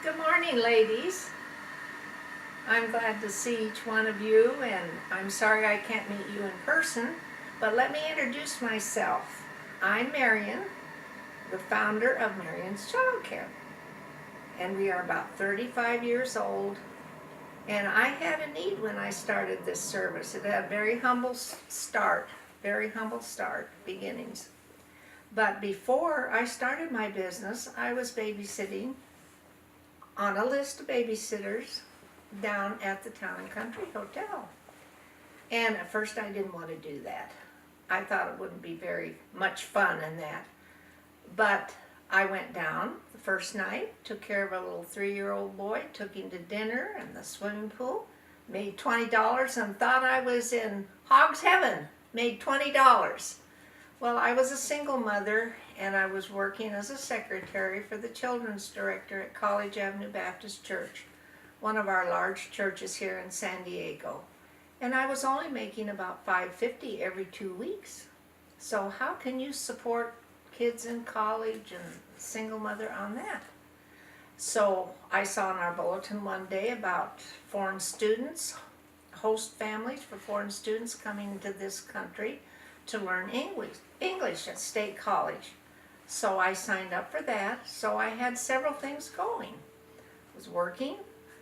Good morning, ladies. I'm glad to see each one of you, and I'm sorry I can't meet you in person, but let me introduce myself. I'm Marion, the founder of Marion's Childcare, and we are about 35 years old. And I had a need when I started this service. It had a very humble start, beginnings. But before I started my business, I was babysitting on a list of babysitters down at the Town and Country Hotel. And at first I didn't want to do that. I thought it wouldn't be very much fun in that. But I went down the first night, took care of a little 3-year-old boy, took him to dinner and the swimming pool, made $20 and thought I was in hog's heaven, made $20. Well, I was a single mother and I was working as a secretary for the children's director at College Avenue Baptist Church, one of our large churches here in San Diego. And I was only making about $5.50 every 2 weeks. So how can you support kids in college and single mother on that? So I saw in our bulletin one day about foreign students, host families for foreign students coming to this country to learn English at State College. So I signed up for that. So I had several things going. I was working,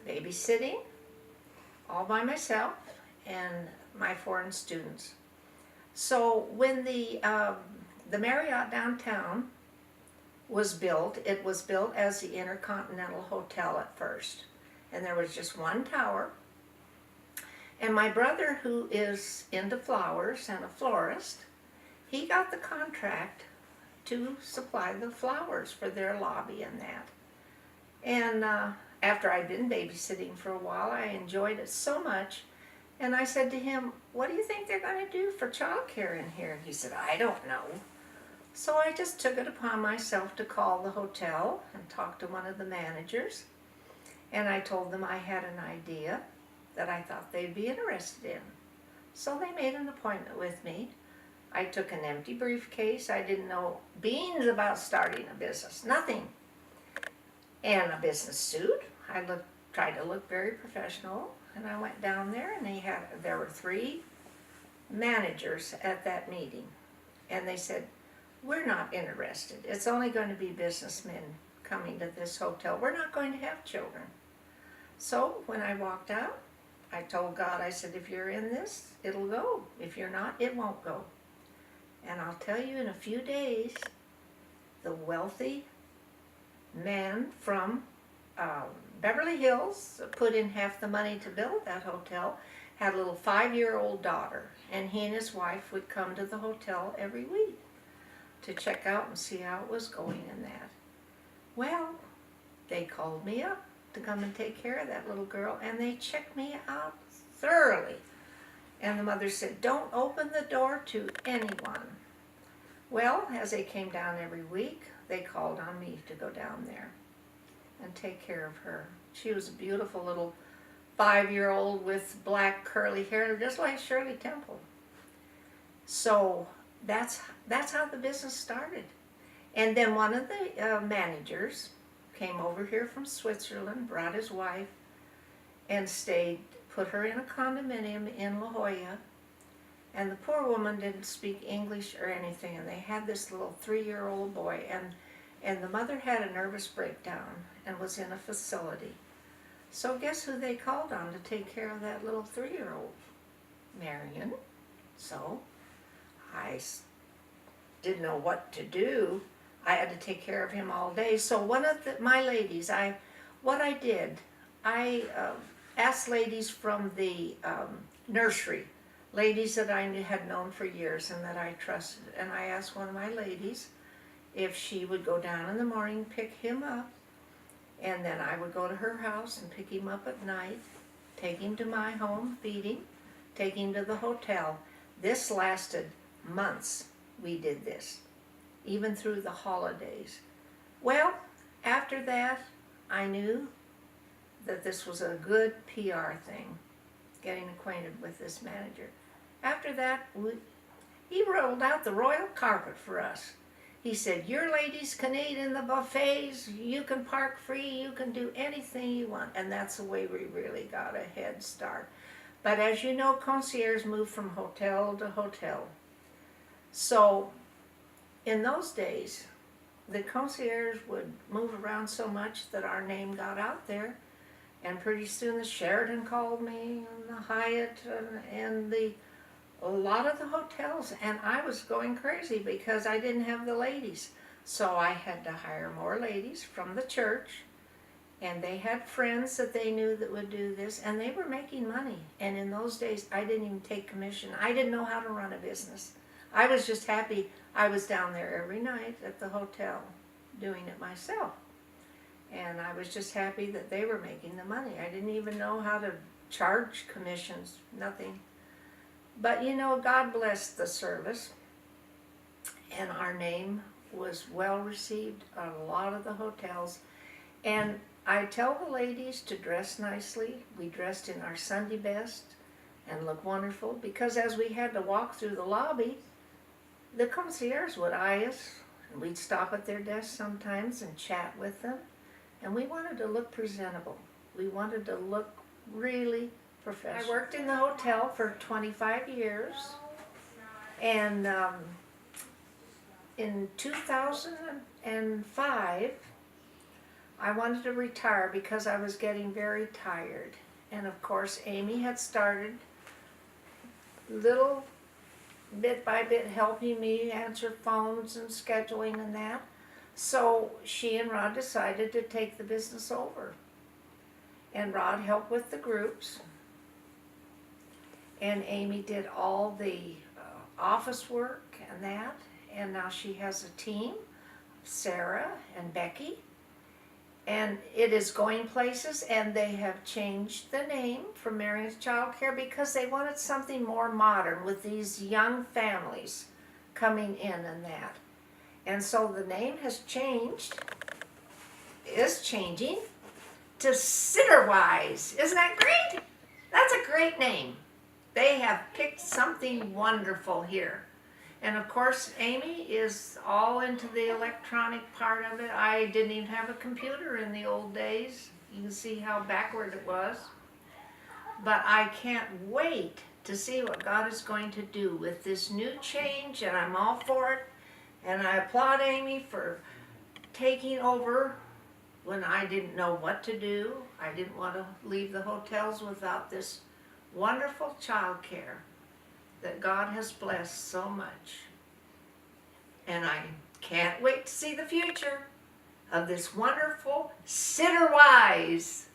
babysitting, all by myself, and my foreign students. So when the Marriott downtown was built, it was built as the Intercontinental Hotel at first. And there was just one tower. And my brother, who is into flowers and a florist, he got the contract to supply the flowers for their lobby and that. And after I'd been babysitting for a while, I enjoyed it so much. And I said to him, "What do you think they're going to do for childcare in here?" He said, "I don't know." So I just took it upon myself to call the hotel and talk to one of the managers. And I told them I had an idea that I thought they'd be interested in. So they made an appointment with me. I took an empty briefcase. I didn't know beans about starting a business, nothing. And a business suit. I tried to look very professional, and I went down there, and there were 3 managers at that meeting. And they said, "We're not interested. It's only going to be businessmen coming to this hotel. We're not going to have children." So when I walked out, I told God, I said, "If you're in this, it'll go. If you're not, it won't go." And I'll tell you, in a few days, the wealthy man from Beverly Hills put in half the money to build that hotel, had a little 5-year-old daughter, and he and his wife would come to the hotel every week to check out and see how it was going in that. Well, they called me up to come and take care of that little girl, and they checked me out thoroughly. And the mother said, "Don't open the door to anyone." Well, as they came down every week, they called on me to go down there and take care of her. She was a beautiful little 5-year-old with black curly hair, just like Shirley Temple. So that's how the business started. And then one of the managers came over here from Switzerland, brought his wife, and stayed, put her in a condominium in La Jolla. And the poor woman didn't speak English or anything, and they had this little 3-year-old boy, and the mother had a nervous breakdown and was in a facility. So guess who they called on to take care of that little 3-year-old? Marion. So I didn't know what to do. I had to take care of him all day. So one of my ladies, I asked ladies from the nursery, ladies that I had known for years and that I trusted, and I asked one of my ladies if she would go down in the morning, pick him up, and then I would go to her house and pick him up at night, take him to my home, feed him, take him to the hotel. This lasted months. We did this, even through the holidays. Well, after that, I knew that this was a good PR thing, getting acquainted with this manager. After that, he rolled out the royal carpet for us. He said, your ladies can eat in the buffets, you can park free, you can do anything you want. And that's the way we really got a head start. But as you know, concierge moved from hotel to hotel. So in those days, the concierge would move around so much that our name got out there. And pretty soon the Sheraton called me, and the Hyatt, and a lot of the hotels. And I was going crazy because I didn't have the ladies. So I had to hire more ladies from the church. And they had friends that they knew that would do this. And they were making money. And in those days, I didn't even take commission. I didn't know how to run a business. I was just happy I was down there every night at the hotel doing it myself. And I was just happy that they were making the money. I didn't even know how to charge commissions, nothing. But you know, God blessed the service. And our name was well received at a lot of the hotels. And I tell the ladies to dress nicely. We dressed in our Sunday best and look wonderful, because as we had to walk through the lobby, the concierge would eye us, and we'd stop at their desk sometimes and chat with them. And we wanted to look presentable. We wanted to look really professional. I worked in the hotel for 25 years. And in 2005, I wanted to retire because I was getting very tired. And of course, Amy had started little bit by bit helping me answer phones and scheduling and that. So she and Rod decided to take the business over. And Rod helped with the groups. And Amy did all the office work and that. And now she has a team, Sarah and Becky. And it is going places, and they have changed the name from Marion's Childcare because they wanted something more modern with these young families coming in and that. And so the name has changed, is changing, to Sitterwise. Isn't that great? That's a great name. They have picked something wonderful here. And of course, Amy is all into the electronic part of it. I didn't even have a computer in the old days. You can see how backward it was. But I can't wait to see what God is going to do with this new change, and I'm all for it. And I applaud Amy for taking over when I didn't know what to do. I didn't want to leave the hotels without this wonderful child care that God has blessed so much. And I can't wait to see the future of this wonderful Sitterwise.